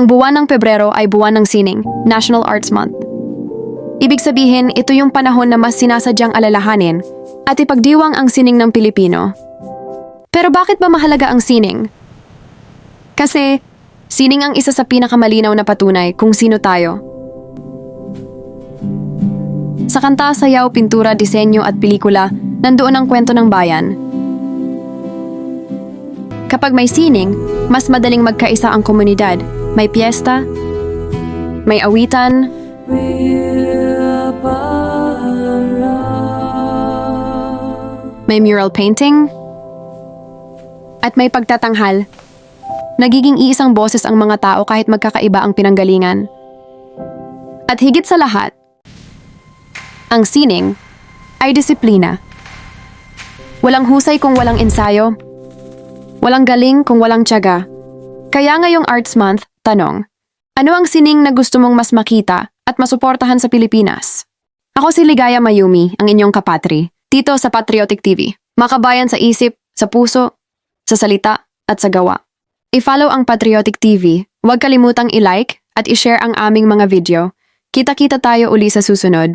Ang buwan ng Pebrero ay buwan ng sining, National Arts Month. Ibig sabihin, ito yung panahon na mas sinasadyang alalahanin at ipagdiwang ang sining ng Pilipino. Pero bakit ba mahalaga ang sining? Kasi, sining ang isa sa pinakamalinaw na patunay kung sino tayo. Sa kanta, sayaw, pintura, disenyo at pelikula, nandoon ang kwento ng bayan. Kapag may sining, mas madaling magkaisa ang komunidad. May piyesta, may awitan, may mural painting, at may pagtatanghal. Nagiging iisang boses ang mga tao kahit magkakaiba ang pinanggalingan. At higit sa lahat, ang sining ay disiplina. Walang husay kung walang ensayo, walang galing kung walang tiyaga. Kaya ngayong Arts Month, tanong, ano ang sining na gusto mong mas makita at masuportahan sa Pilipinas? Ako si Ligaya Mayumi, ang inyong kapatri, dito sa Patriotic TV. Makabayan sa isip, sa puso, sa salita, at sa gawa. I-follow ang Patriotic TV, huwag kalimutang i-like at i-share ang aming mga video. Kita-kita tayo uli sa susunod.